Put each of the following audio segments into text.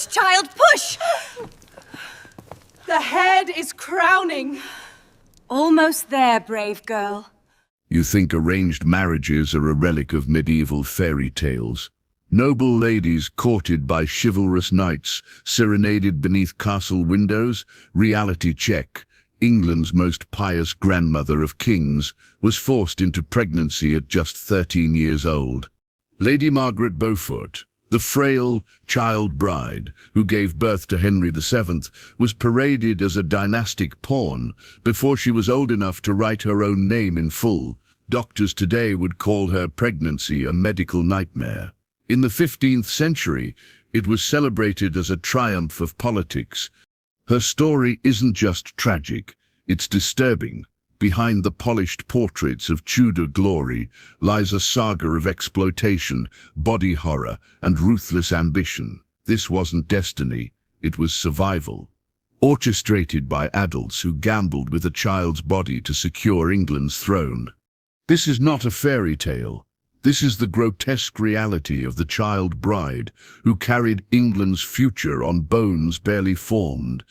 Push, child, push! The head is crowning. Almost there, brave girl. You think arranged marriages are a relic of medieval fairy tales? Noble ladies courted by chivalrous knights, serenaded beneath castle windows? Reality check. England's most pious grandmother of kings was forced into pregnancy at just 13 years old. Lady Margaret Beaufort, the frail child bride who gave birth to Henry VII, was paraded as a dynastic pawn before she was old enough to write her own name in full. Doctors today would call her pregnancy a medical nightmare. In the 15th century, it was celebrated as a triumph of politics. Her story isn't just tragic, it's disturbing. Behind the polished portraits of Tudor glory lies a saga of exploitation, body horror, and ruthless ambition. This wasn't destiny, it was survival. Orchestrated by adults who gambled with a child's body to secure England's throne. This is not a fairy tale. This is the grotesque reality of the child bride who carried England's future on bones barely formed.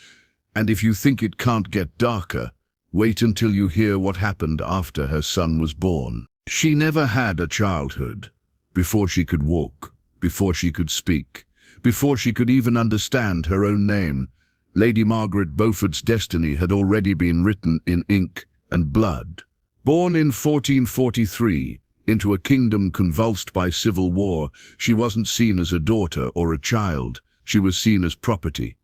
And if you think it can't get darker, wait until you hear what happened after her son was born. She never had a childhood. Before she could walk, before she could speak, before she could even understand her own name, Lady Margaret Beaufort's destiny had already been written in ink and blood. Born in 1443, into a kingdom convulsed by civil war, she wasn't seen as a daughter or a child. She was seen as property,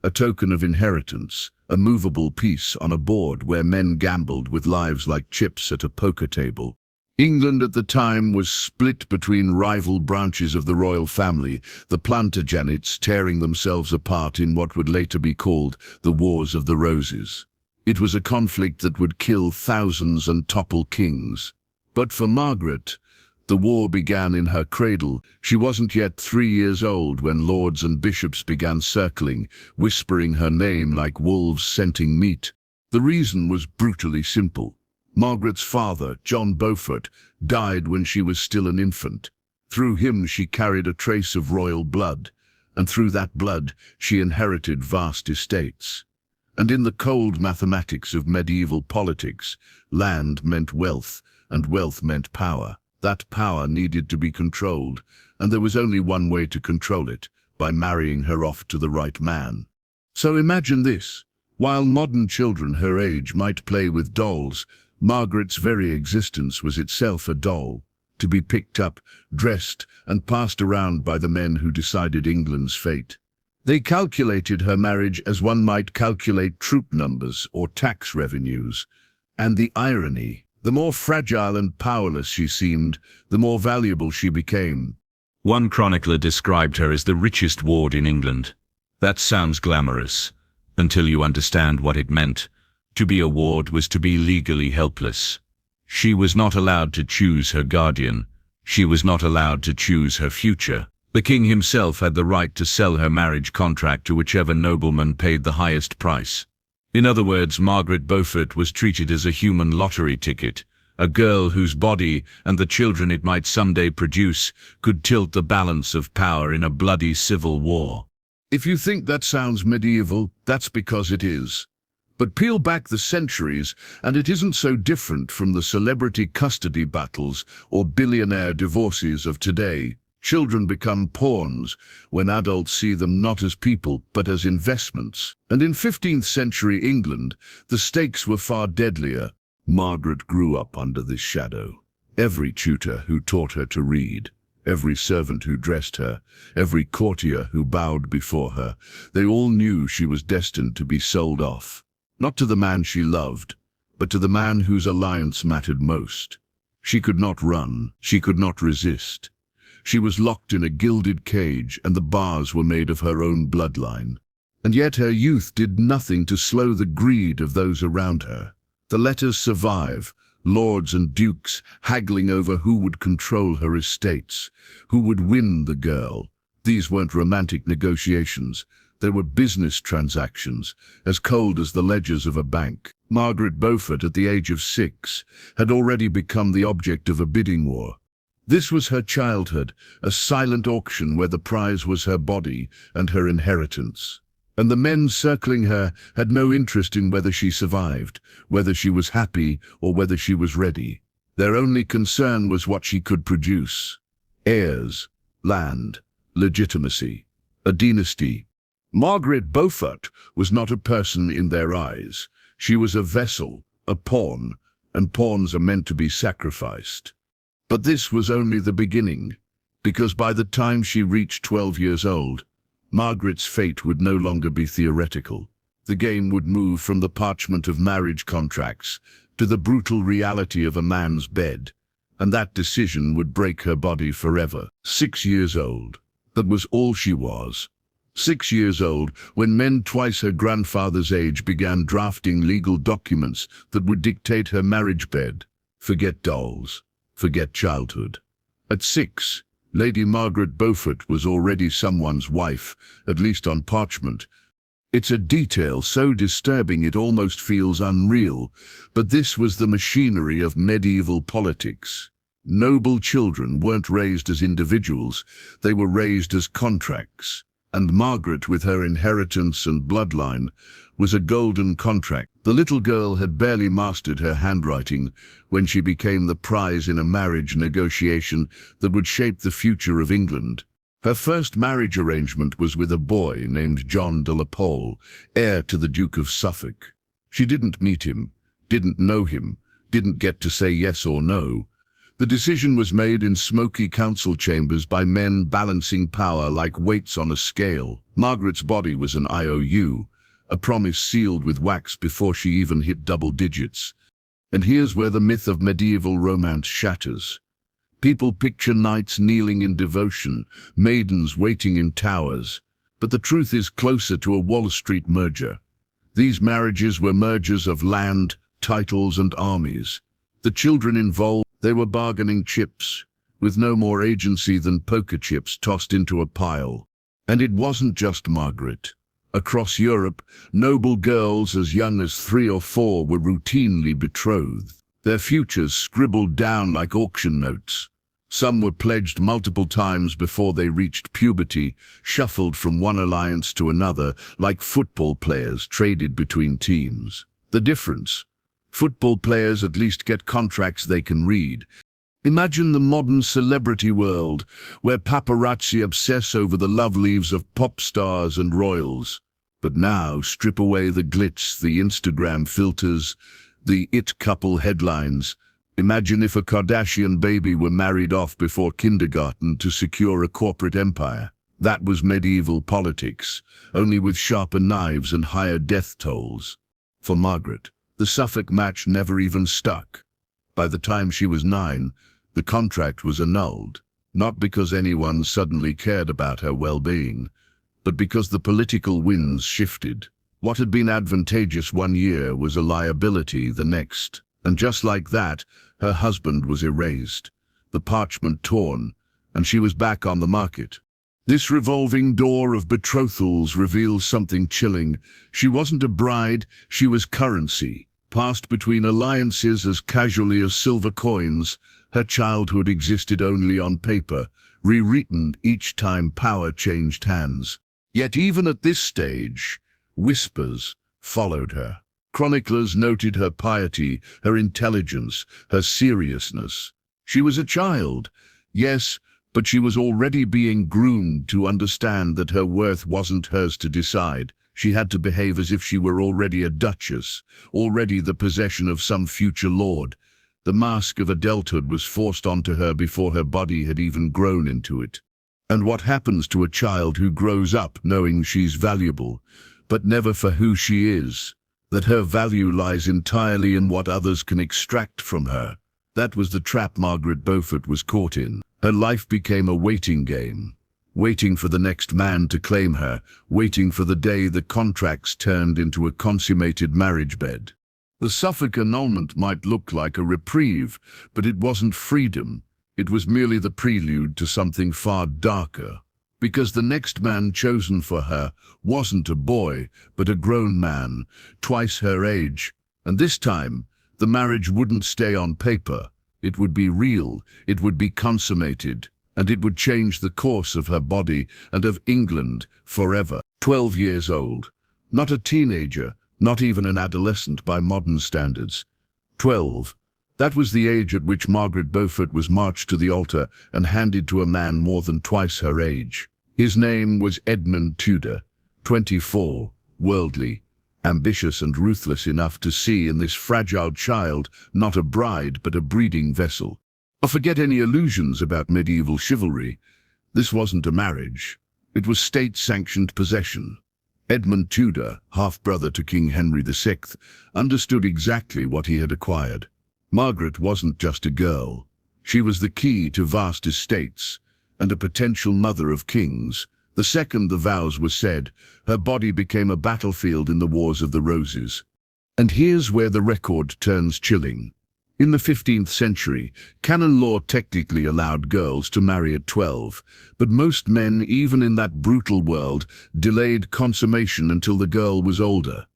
a token of inheritance, a movable piece on a board where men gambled with lives like chips at a poker table. England at the time was split between rival branches of the royal family, the Plantagenets tearing themselves apart in what would later be called the Wars of the Roses. It was a conflict that would kill thousands and topple kings. But for Margaret, the war began in her cradle. She wasn't yet 3 years old when lords and bishops began circling, whispering her name like wolves scenting meat. The reason was brutally simple. Margaret's father, John Beaufort, died when she was still an infant. Through him she carried a trace of royal blood, and through that blood she inherited vast estates. And in the cold mathematics of medieval politics, land meant wealth, and wealth meant power. That power needed to be controlled, and there was only one way to control it, by marrying her off to the right man. So imagine this. While modern children her age might play with dolls, Margaret's very existence was itself a doll, to be picked up, dressed, and passed around by the men who decided England's fate. They calculated her marriage as one might calculate troop numbers or tax revenues. And the irony, the more fragile and powerless she seemed, the more valuable she became. One chronicler described her as the richest ward in England. That sounds glamorous, until you understand what it meant. To be a ward was to be legally helpless. She was not allowed to choose her guardian. She was not allowed to choose her future. The king himself had the right to sell her marriage contract to whichever nobleman paid the highest price. In other words, Margaret Beaufort was treated as a human lottery ticket, a girl whose body and the children it might someday produce could tilt the balance of power in a bloody civil war. If you think that sounds medieval, that's because it is. But peel back the centuries, and it isn't so different from the celebrity custody battles or billionaire divorces of today. Children become pawns when adults see them not as people but as investments. And in 15th century England, the stakes were far deadlier. Margaret grew up under this shadow. Every tutor who taught her to read, every servant who dressed her, every courtier who bowed before her, they all knew she was destined to be sold off. Not to the man she loved, but to the man whose alliance mattered most. She could not run, she could not resist. She was locked in a gilded cage, and the bars were made of her own bloodline. And yet her youth did nothing to slow the greed of those around her. The letters survive, lords and dukes haggling over who would control her estates, who would win the girl. These weren't romantic negotiations. They were business transactions, as cold as the ledgers of a bank. Margaret Beaufort, at the age of 6, had already become the object of a bidding war. This was her childhood, a silent auction where the prize was her body and her inheritance. And the men circling her had no interest in whether she survived, whether she was happy, or whether she was ready. Their only concern was what she could produce. Heirs, land, legitimacy, a dynasty. Margaret Beaufort was not a person in their eyes. She was a vessel, a pawn, and pawns are meant to be sacrificed. But this was only the beginning, because by the time she reached 12 years old, Margaret's fate would no longer be theoretical. The game would move from the parchment of marriage contracts to the brutal reality of a man's bed, and that decision would break her body forever. 6 years old. That was all she was. 6 years old, when men twice her grandfather's age began drafting legal documents that would dictate her marriage bed. Forget dolls. Forget childhood. At 6, Lady Margaret Beaufort was already someone's wife, at least on parchment. It's a detail so disturbing it almost feels unreal, but this was the machinery of medieval politics. Noble children weren't raised as individuals, they were raised as contracts. And Margaret, with her inheritance and bloodline, was a golden contract. The little girl had barely mastered her handwriting when she became the prize in a marriage negotiation that would shape the future of England. Her first marriage arrangement was with a boy named John de la Pole, heir to the Duke of Suffolk. She didn't meet him, didn't know him, didn't get to say yes or no. The decision was made in smoky council chambers by men balancing power like weights on a scale. Margaret's body was an IOU, a promise sealed with wax before she even hit double digits. And here's where the myth of medieval romance shatters. People picture knights kneeling in devotion, maidens waiting in towers, but the truth is closer to a Wall Street merger. These marriages were mergers of land, titles, and armies. The children involved, they were bargaining chips, with no more agency than poker chips tossed into a pile. And it wasn't just Margaret. Across Europe, noble girls as young as 3 or 4 were routinely betrothed, their futures scribbled down like auction notes. Some were pledged multiple times before they reached puberty, shuffled from one alliance to another, like football players traded between teams. The difference? Football players at least get contracts they can read. Imagine the modern celebrity world, where paparazzi obsess over the love lives of pop stars and royals. But now, strip away the glitz, the Instagram filters, the it couple headlines. Imagine if a Kardashian baby were married off before kindergarten to secure a corporate empire. That was medieval politics, only with sharper knives and higher death tolls. For Margaret, the Suffolk match never even stuck. By the time she was 9, the contract was annulled, not because anyone suddenly cared about her well-being, but because the political winds shifted. What had been advantageous one year was a liability the next, and just like that, her husband was erased, the parchment torn, and she was back on the market. This revolving door of betrothals reveals something chilling. She wasn't a bride, she was currency. Passed between alliances as casually as silver coins, her childhood existed only on paper, rewritten each time power changed hands. Yet even at this stage, whispers followed her. Chroniclers noted her piety, her intelligence, her seriousness. She was a child, yes, but she was already being groomed to understand that her worth wasn't hers to decide. She had to behave as if she were already a duchess, already the possession of some future lord. The mask of adulthood was forced onto her before her body had even grown into it. And what happens to a child who grows up knowing she's valuable, but never for who she is? That her value lies entirely in what others can extract from her. That was the trap Margaret Beaufort was caught in. Her life became a waiting game. Waiting for the next man to claim her, waiting for the day the contracts turned into a consummated marriage bed. The Suffolk annulment might look like a reprieve, but it wasn't freedom. It was merely the prelude to something far darker. Because the next man chosen for her wasn't a boy, but a grown man, twice her age. And this time, the marriage wouldn't stay on paper. It would be real, it would be consummated, and it would change the course of her body and of England forever. 12 years old. Not a teenager, not even an adolescent by modern standards. 12. That was the age at which Margaret Beaufort was marched to the altar and handed to a man more than twice her age. His name was Edmund Tudor, 24, worldly, ambitious and ruthless enough to see in this fragile child not a bride but a breeding vessel. Forget any illusions about medieval chivalry. This wasn't a marriage. It was state-sanctioned possession. Edmund Tudor, half-brother to King Henry VI, understood exactly what he had acquired. Margaret wasn't just a girl. She was the key to vast estates and a potential mother of kings. The second the vows were said, her body became a battlefield in the Wars of the Roses. And here's where the record turns chilling. In the 15th century, canon law technically allowed girls to marry at 12, but most men, even in that brutal world, delayed consummation until the girl was older.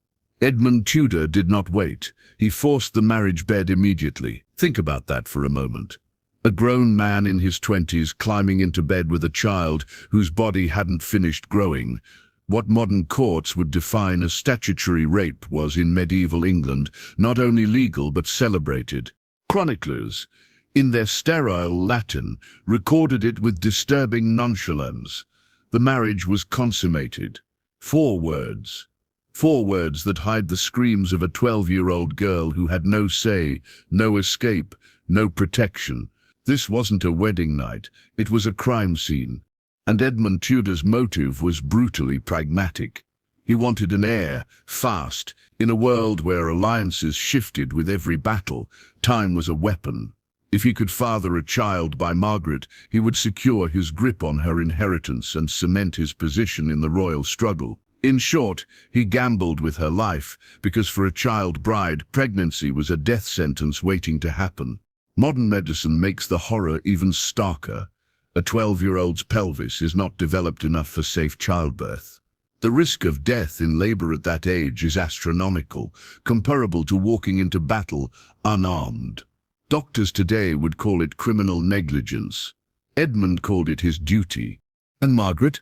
Edmund Tudor did not wait. He forced the marriage bed immediately. Think about that for a moment. A grown man in his 20s climbing into bed with a child whose body hadn't finished growing. What modern courts would define as statutory rape was in medieval England not only legal but celebrated. Chroniclers, in their sterile Latin, recorded it with disturbing nonchalance. The marriage was consummated. 4 words. 4 words that hide the screams of a 12-year-old girl who had no say, no escape, no protection. This wasn't a wedding night, it was a crime scene. And Edmund Tudor's motive was brutally pragmatic. He wanted an heir, fast. In a world where alliances shifted with every battle, time was a weapon. If he could father a child by Margaret, he would secure his grip on her inheritance and cement his position in the royal struggle. In short, he gambled with her life, because for a child bride, pregnancy was a death sentence waiting to happen. Modern medicine makes the horror even starker. A 12-year-old's pelvis is not developed enough for safe childbirth. The risk of death in labor at that age is astronomical, comparable to walking into battle unarmed. Doctors today would call it criminal negligence. Edmund called it his duty. And Margaret?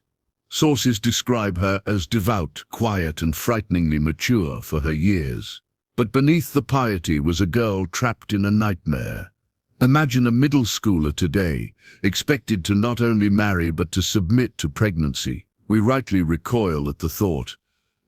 Sources describe her as devout, quiet, and frighteningly mature for her years. But beneath the piety was a girl trapped in a nightmare. Imagine a middle schooler today, expected to not only marry but to submit to pregnancy. We rightly recoil at the thought,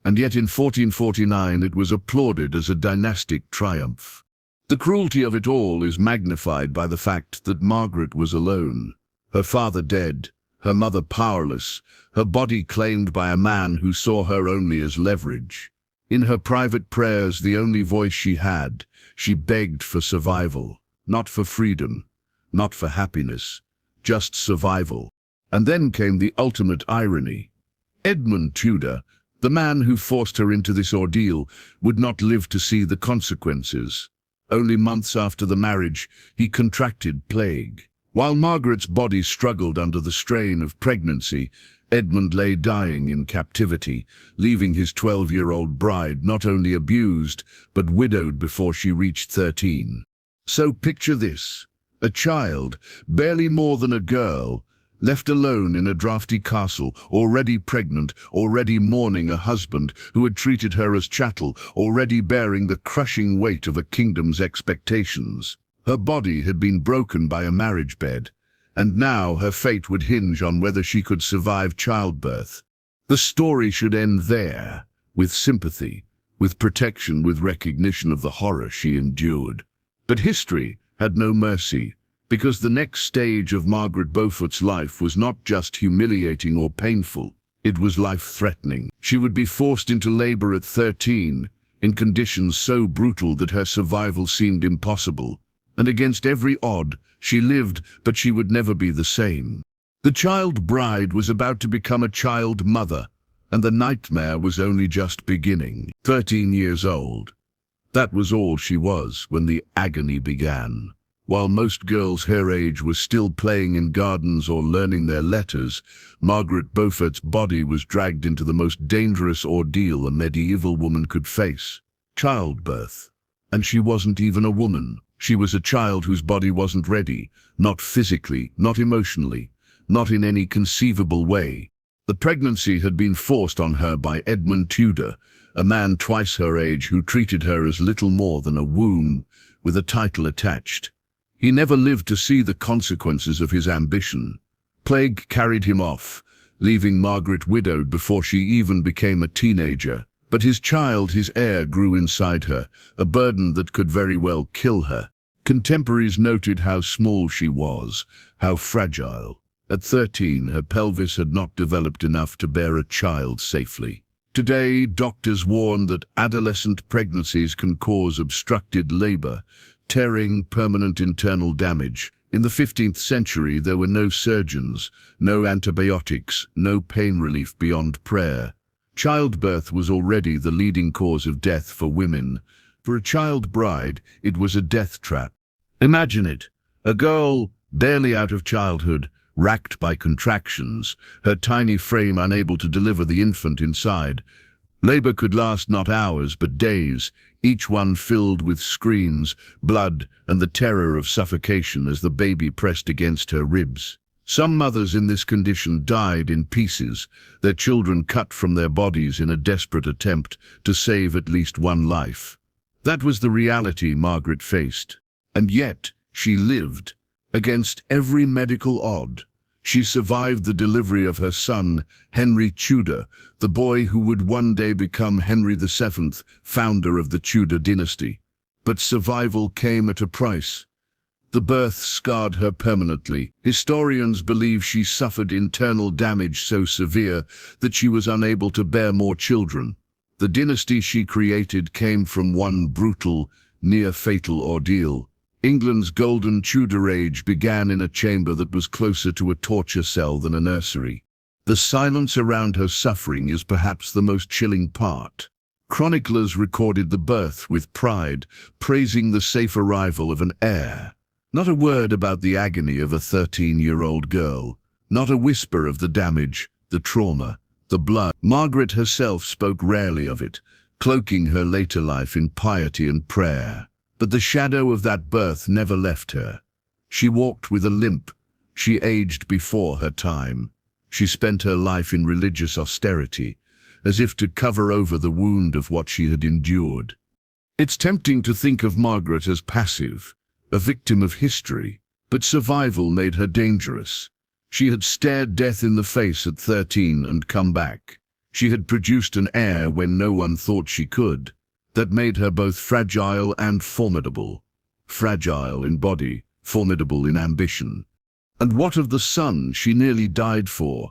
and yet in 1449 it was applauded as a dynastic triumph. The cruelty of it all is magnified by the fact that Margaret was alone, her father dead, her mother powerless, her body claimed by a man who saw her only as leverage. In her private prayers, the only voice she had, she begged for survival. Not for freedom, not for happiness, just survival. And then came the ultimate irony. Edmund Tudor, the man who forced her into this ordeal, would not live to see the consequences. Only months after the marriage, he contracted plague. While Margaret's body struggled under the strain of pregnancy, Edmund lay dying in captivity, leaving his 12-year-old bride not only abused, but widowed before she reached 13. So picture this, a child, barely more than a girl, left alone in a drafty castle, already pregnant, already mourning a husband who had treated her as chattel, already bearing the crushing weight of a kingdom's expectations. Her body had been broken by a marriage bed, and now her fate would hinge on whether she could survive childbirth. The story should end there, with sympathy, with protection, with recognition of the horror she endured. But history had no mercy, because the next stage of Margaret Beaufort's life was not just humiliating or painful, it was life-threatening. She would be forced into labor at 13, in conditions so brutal that her survival seemed impossible. And against every odd, she lived, but she would never be the same. The child bride was about to become a child mother, and the nightmare was only just beginning. 13 years old. That was all she was when the agony began. While most girls her age were still playing in gardens or learning their letters, Margaret Beaufort's body was dragged into the most dangerous ordeal a medieval woman could face: childbirth. And she wasn't even a woman. She was a child whose body wasn't ready, not physically, not emotionally, not in any conceivable way. The pregnancy had been forced on her by Edmund Tudor, a man twice her age who treated her as little more than a womb with a title attached. He never lived to see the consequences of his ambition. Plague carried him off, leaving Margaret widowed before she even became a teenager. But his child, his heir, grew inside her, a burden that could very well kill her. Contemporaries noted how small she was, how fragile. At 13, her pelvis had not developed enough to bear a child safely. Today, doctors warn that adolescent pregnancies can cause obstructed labor, tearing, permanent internal damage. In the 15th century, there were no surgeons, no antibiotics, no pain relief beyond prayer. Childbirth was already the leading cause of death for women. For a child bride, it was a death trap. Imagine it, a girl barely out of childhood, racked by contractions, her tiny frame unable to deliver the infant inside. Labor could last not hours but days, each one filled with screams, blood, and the terror of suffocation as the baby pressed against her ribs. Some mothers in this condition died in pieces, their children cut from their bodies in a desperate attempt to save at least one life. That was the reality Margaret faced. And yet, she lived. Against every medical odd, she survived the delivery of her son, Henry Tudor, the boy who would one day become Henry VII, founder of the Tudor dynasty. But survival came at a price. The birth scarred her permanently. Historians believe she suffered internal damage so severe that she was unable to bear more children. The dynasty she created came from one brutal, near-fatal ordeal. England's golden Tudor age began in a chamber that was closer to a torture cell than a nursery. The silence around her suffering is perhaps the most chilling part. Chroniclers recorded the birth with pride, praising the safe arrival of an heir. Not a word about the agony of a 13-year-old girl, not a whisper of the damage, the trauma, the blood. Margaret herself spoke rarely of it, cloaking her later life in piety and prayer. But the shadow of that birth never left her. She walked with a limp. She aged before her time. She spent her life in religious austerity, as if to cover over the wound of what she had endured. It's tempting to think of Margaret as passive, a victim of history, but survival made her dangerous. She had stared death in the face at 13 and come back. She had produced an heir when no one thought she could. That made her both fragile and formidable. Fragile in body, formidable in ambition. And what of the son she nearly died for?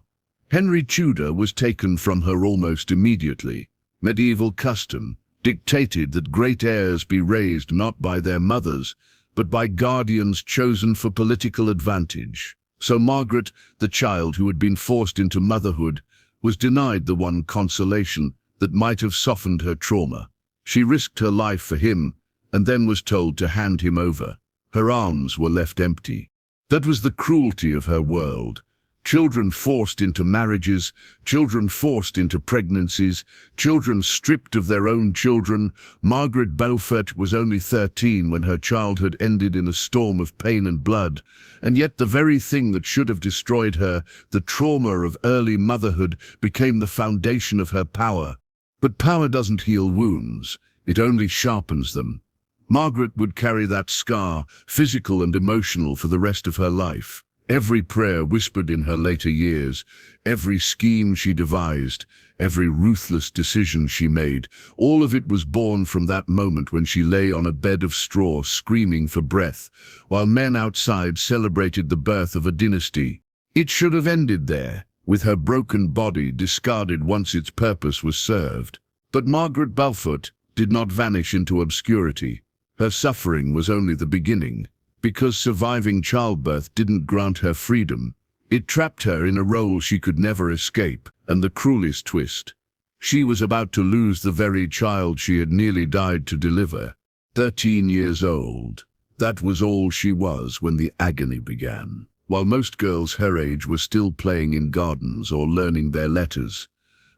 Henry Tudor was taken from her almost immediately. Medieval custom dictated that great heirs be raised not by their mothers, but by guardians chosen for political advantage. So Margaret, the child who had been forced into motherhood, was denied the one consolation that might have softened her trauma. She risked her life for him, and then was told to hand him over. Her arms were left empty. That was the cruelty of her world. Children forced into marriages, children forced into pregnancies, children stripped of their own children. Margaret Beaufort was only 13 when her childhood ended in a storm of pain and blood, and yet the very thing that should have destroyed her, the trauma of early motherhood, became the foundation of her power. But power doesn't heal wounds, it only sharpens them. Margaret would carry that scar, physical and emotional, for the rest of her life. Every prayer whispered in her later years, every scheme she devised, every ruthless decision she made, all of it was born from that moment when she lay on a bed of straw screaming for breath, while men outside celebrated the birth of a dynasty. It should have ended there, with her broken body discarded once its purpose was served. But Margaret Beaufort did not vanish into obscurity. Her suffering was only the beginning. Because surviving childbirth didn't grant her freedom, it trapped her in a role she could never escape. And the cruelest twist, she was about to lose the very child she had nearly died to deliver. 13 years old. That was all she was when the agony began. While most girls her age were still playing in gardens or learning their letters,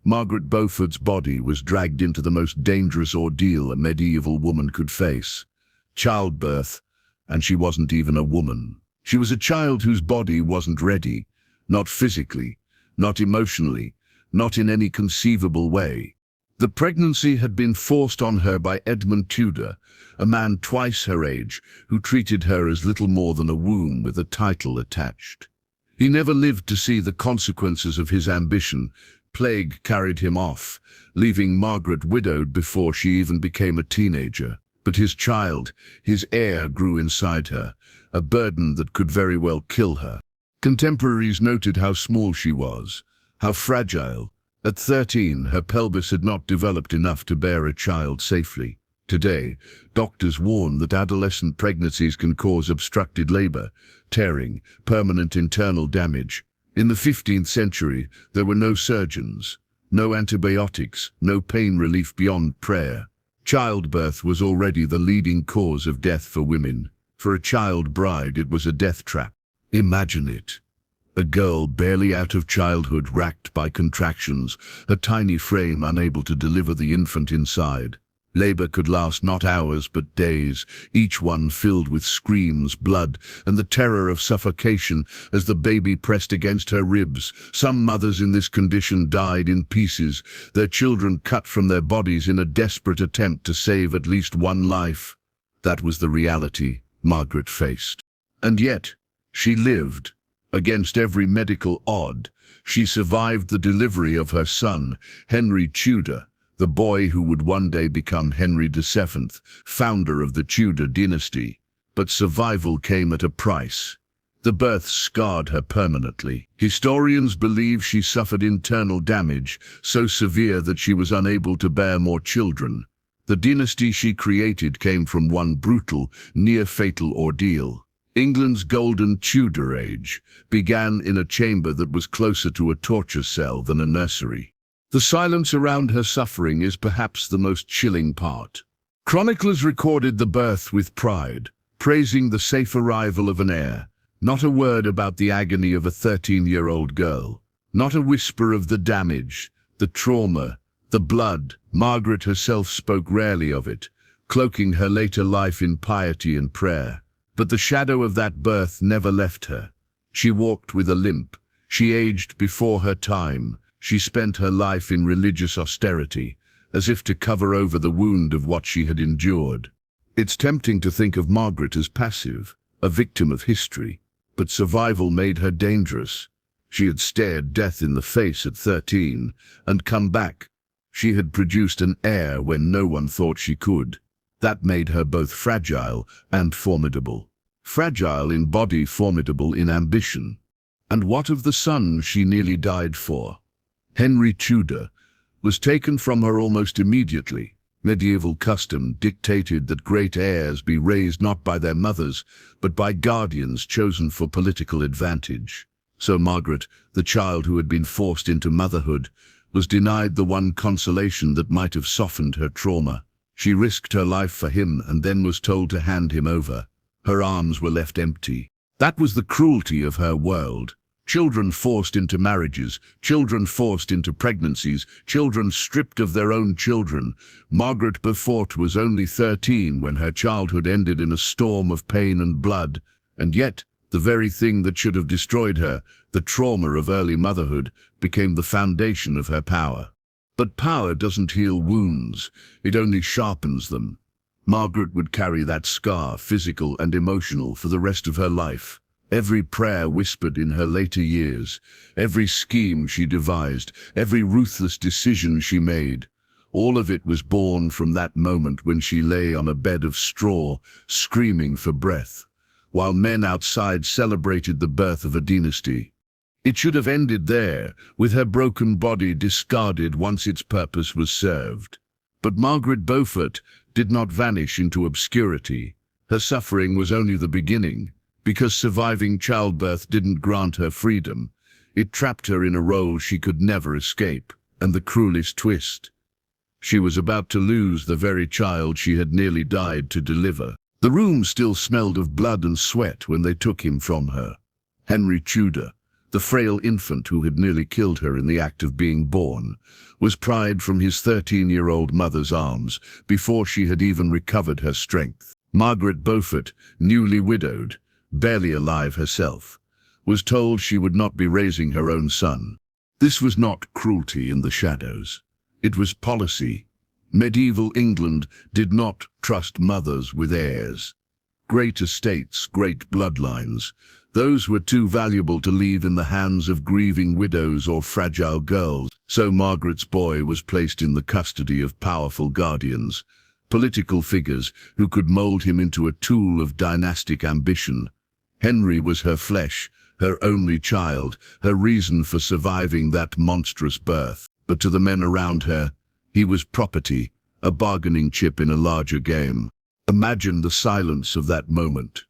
Margaret Beaufort's body was dragged into the most dangerous ordeal a medieval woman could face. Childbirth, and she wasn't even a woman. She was a child whose body wasn't ready, not physically, not emotionally, not in any conceivable way. The pregnancy had been forced on her by Edmund Tudor, a man twice her age, who treated her as little more than a womb with a title attached. He never lived to see the consequences of his ambition. Plague carried him off, leaving Margaret widowed before she even became a teenager. But his child, his heir, grew inside her, a burden that could very well kill her. Contemporaries noted how small she was, how fragile. At 13, her pelvis had not developed enough to bear a child safely. Today, doctors warn that adolescent pregnancies can cause obstructed labor, tearing, permanent internal damage. In the 15th century, there were no surgeons, no antibiotics, no pain relief beyond prayer. Childbirth was already the leading cause of death for women. For a child bride, it was a death trap. Imagine it. A girl barely out of childhood, racked by contractions, her tiny frame unable to deliver the infant inside. Labor could last not hours but days, each one filled with screams, blood, and the terror of suffocation as the baby pressed against her ribs. Some mothers in this condition died in pieces, their children cut from their bodies in a desperate attempt to save at least one life. That was the reality Margaret faced. And yet, she lived. Against every medical odd, she survived the delivery of her son, Henry Tudor, the boy who would one day become Henry VII, founder of the Tudor dynasty. But survival came at a price. The birth scarred her permanently. Historians believe she suffered internal damage, so severe that she was unable to bear more children. The dynasty she created came from one brutal, near-fatal ordeal. England's golden Tudor age began in a chamber that was closer to a torture cell than a nursery. The silence around her suffering is perhaps the most chilling part. Chroniclers recorded the birth with pride, praising the safe arrival of an heir. Not a word about the agony of a 13-year-old girl. Not a whisper of the damage, the trauma, the blood. Margaret herself spoke rarely of it, cloaking her later life in piety and prayer. But the shadow of that birth never left her. She walked with a limp. She aged before her time. She spent her life in religious austerity, as if to cover over the wound of what she had endured. It's tempting to think of Margaret as passive, a victim of history, but survival made her dangerous. She had stared death in the face at 13 and come back. She had produced an heir when no one thought she could. That made her both fragile and formidable. Fragile in body, formidable in ambition. And what of the son she nearly died for? Henry Tudor was taken from her almost immediately. Medieval custom dictated that great heirs be raised not by their mothers, but by guardians chosen for political advantage. So Margaret, the child who had been forced into motherhood, was denied the one consolation that might have softened her trauma. She risked her life for him and then was told to hand him over. Her arms were left empty. That was the cruelty of her world. Children forced into marriages, children forced into pregnancies, children stripped of their own children. Margaret Beaufort was only 13 when her childhood ended in a storm of pain and blood. And yet, the very thing that should have destroyed her, the trauma of early motherhood, became the foundation of her power. But power doesn't heal wounds, it only sharpens them. Margaret would carry that scar, physical and emotional, for the rest of her life. Every prayer whispered in her later years, every scheme she devised, every ruthless decision she made, all of it was born from that moment when she lay on a bed of straw, screaming for breath, while men outside celebrated the birth of a dynasty. It should have ended there, with her broken body discarded once its purpose was served. But Margaret Beaufort did not vanish into obscurity. Her suffering was only the beginning. Because surviving childbirth didn't grant her freedom, it trapped her in a role she could never escape. And the cruelest twist, she was about to lose the very child she had nearly died to deliver. The room still smelled of blood and sweat when they took him from her. Henry Tudor, the frail infant who had nearly killed her in the act of being born, was pried from his 13-year-old mother's arms before she had even recovered her strength. Margaret Beaufort, newly widowed, barely alive herself, was told she would not be raising her own son. This was not cruelty in the shadows. It was policy. Medieval England did not trust mothers with heirs. Great estates, great bloodlines, those were too valuable to leave in the hands of grieving widows or fragile girls. So Margaret's boy was placed in the custody of powerful guardians, political figures who could mold him into a tool of dynastic ambition. Henry was her flesh, her only child, her reason for surviving that monstrous birth. But to the men around her, he was property, a bargaining chip in a larger game. Imagine the silence of that moment.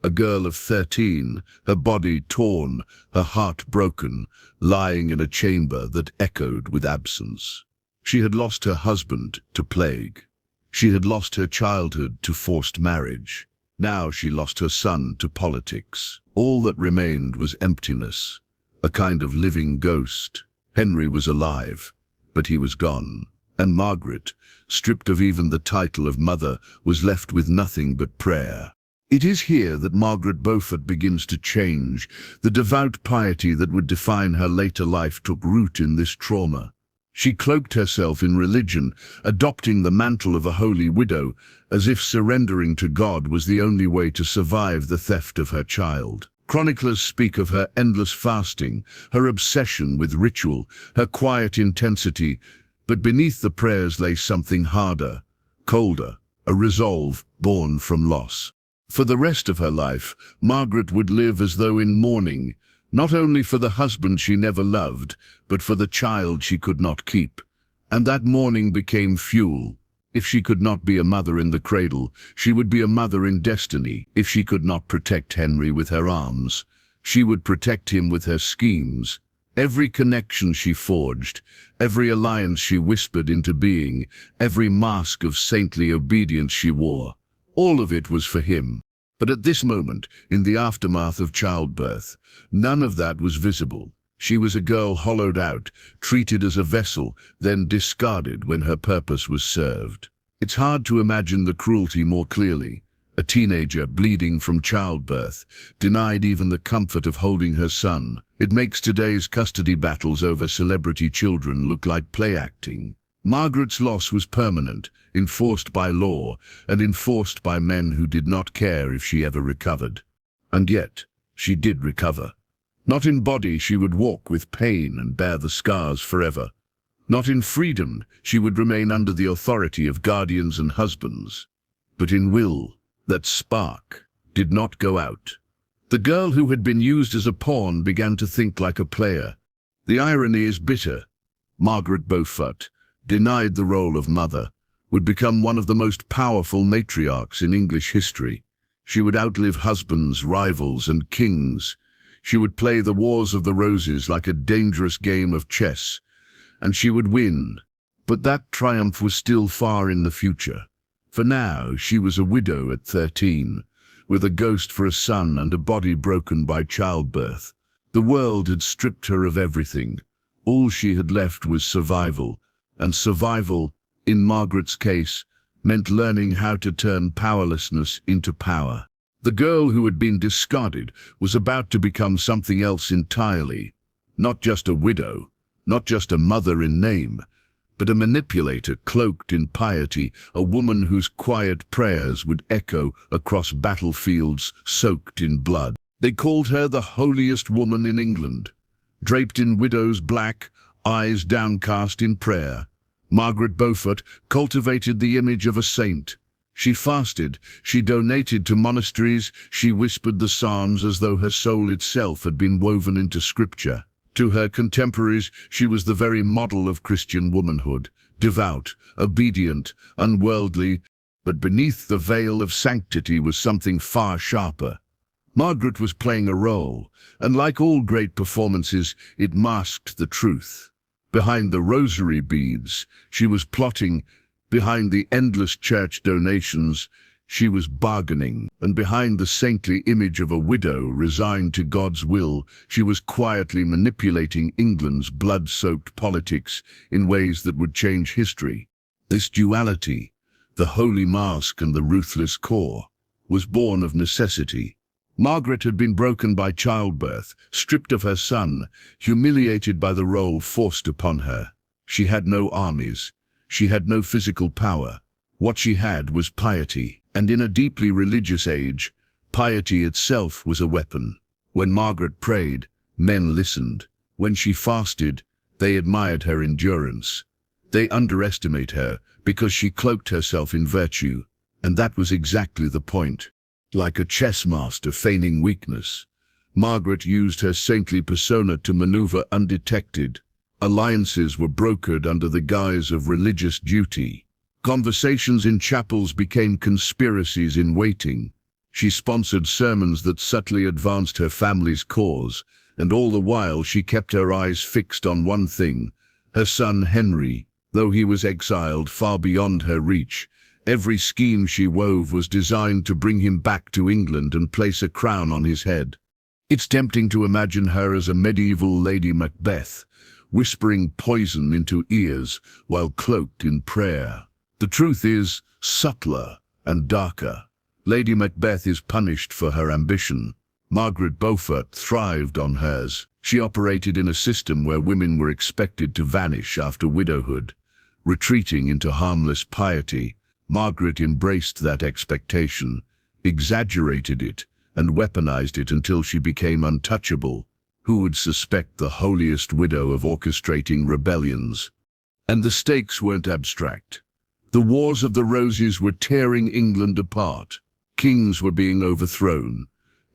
A girl of 13, her body torn, her heart broken, lying in a chamber that echoed with absence. She had lost her husband to plague. She had lost her childhood to forced marriage. Now she lost her son to politics. All that remained was emptiness, a kind of living ghost. Henry was alive, but he was gone. And Margaret, stripped of even the title of mother, was left with nothing but prayer. It is here that Margaret Beaufort begins to change. The devout piety that would define her later life took root in this trauma. She cloaked herself in religion, adopting the mantle of a holy widow, as if surrendering to God was the only way to survive the theft of her child. Chroniclers speak of her endless fasting, her obsession with ritual, her quiet intensity, but beneath the prayers lay something harder, colder, a resolve born from loss. For the rest of her life, Margaret would live as though in mourning, not only for the husband she never loved, but for the child she could not keep. And that mourning became fuel. If she could not be a mother in the cradle, she would be a mother in destiny. If she could not protect Henry with her arms, she would protect him with her schemes. Every connection she forged, every alliance she whispered into being, every mask of saintly obedience she wore, all of it was for him. But at this moment, in the aftermath of childbirth, none of that was visible. She was a girl hollowed out, treated as a vessel, then discarded when her purpose was served. It's hard to imagine the cruelty more clearly. A teenager bleeding from childbirth, denied even the comfort of holding her son. It makes today's custody battles over celebrity children look like play acting. Margaret's loss was permanent, enforced by law, and enforced by men who did not care if she ever recovered. And yet, she did recover. Not in body, she would walk with pain and bear the scars forever. Not in freedom, she would remain under the authority of guardians and husbands. But in will, that spark did not go out. The girl who had been used as a pawn began to think like a player. The irony is bitter. Margaret Beaufort, denied the role of mother, would become one of the most powerful matriarchs in English history. She would outlive husbands, rivals, and kings. She would play the Wars of the Roses like a dangerous game of chess, and she would win. But that triumph was still far in the future. For now, she was a widow at 13, with a ghost for a son and a body broken by childbirth. The world had stripped her of everything. All she had left was survival, and survival, in Margaret's case, meant learning how to turn powerlessness into power. The girl who had been discarded was about to become something else entirely. Not just a widow, not just a mother in name, but a manipulator cloaked in piety, a woman whose quiet prayers would echo across battlefields soaked in blood. They called her the holiest woman in England. Draped in widow's black, eyes downcast in prayer, Margaret Beaufort cultivated the image of a saint. She fasted, she donated to monasteries, she whispered the Psalms as though her soul itself had been woven into scripture. To her contemporaries, she was the very model of Christian womanhood, devout, obedient, unworldly, but beneath the veil of sanctity was something far sharper. Margaret was playing a role, and like all great performances, it masked the truth. Behind the rosary beads, she was plotting. Behind the endless church donations, she was bargaining. And behind the saintly image of a widow resigned to God's will, she was quietly manipulating England's blood-soaked politics in ways that would change history. This duality, The Holy Mask and the Ruthless core, was born of necessity. Margaret had been broken by childbirth, stripped of her son, humiliated by the role forced upon her. She had no armies. She had no physical power. What she had was piety, and in a deeply religious age, piety itself was a weapon. When Margaret prayed, men listened. When she fasted, they admired her endurance. They underestimate her because she cloaked herself in virtue, and that was exactly the point. Like a chess master feigning weakness, Margaret used her saintly persona to maneuver undetected. Alliances were brokered under the guise of religious duty. Conversations in chapels became conspiracies in waiting. She sponsored sermons that subtly advanced her family's cause, and all the while she kept her eyes fixed on one thing: her son Henry. Though he was exiled far beyond her reach, every scheme she wove was designed to bring him back to England and place a crown on his head. It's tempting to imagine her as a medieval Lady Macbeth, whispering poison into ears while cloaked in prayer. The truth is subtler and darker. Lady Macbeth is punished for her ambition. Margaret Beaufort thrived on hers. She operated in a system where women were expected to vanish after widowhood. Retreating into harmless piety, Margaret embraced that expectation, exaggerated it, and weaponized it until she became untouchable. Who would suspect the holiest widow of orchestrating rebellions? And the stakes weren't abstract. The Wars of the Roses were tearing England apart. Kings were being overthrown,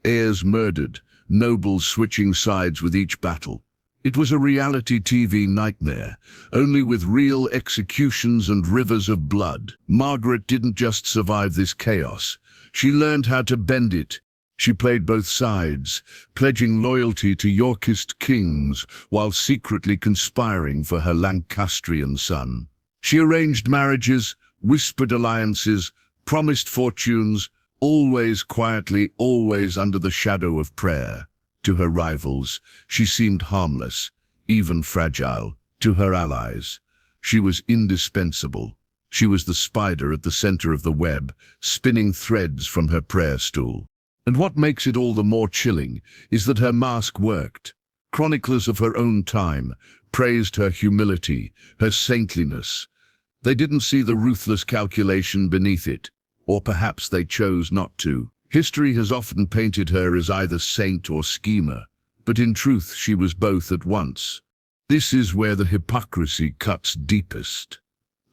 heirs murdered, nobles switching sides with each battle. It was a reality TV nightmare, only with real executions and rivers of blood. Margaret didn't just survive this chaos. She learned how to bend it. She played both sides, pledging loyalty to Yorkist kings while secretly conspiring for her Lancastrian son. She arranged marriages, whispered alliances, promised fortunes, always quietly, always under the shadow of prayer. To her rivals, she seemed harmless, even fragile. To her allies, she was indispensable. She was the spider at the center of the web, spinning threads from her prayer stool. And what makes it all the more chilling is that her mask worked. Chroniclers of her own time praised her humility, her saintliness. They didn't see the ruthless calculation beneath it, or perhaps they chose not to. History has often painted her as either saint or schemer, but in truth she was both at once. This is where the hypocrisy cuts deepest.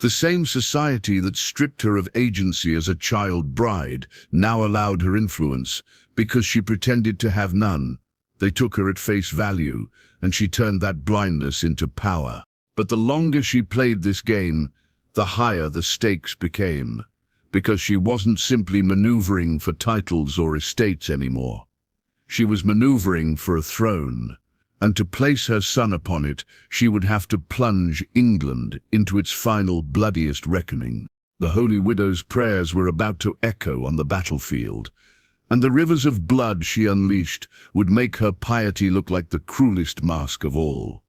The same society that stripped her of agency as a child bride now allowed her influence because she pretended to have none. They took her at face value, and she turned that blindness into power. But the longer she played this game, the higher the stakes became. Because she wasn't simply maneuvering for titles or estates anymore. She was maneuvering for a throne, and to place her son upon it, she would have to plunge England into its final bloodiest reckoning. The Holy Widow's prayers were about to echo on the battlefield, and the rivers of blood she unleashed would make her piety look like the cruelest mask of all.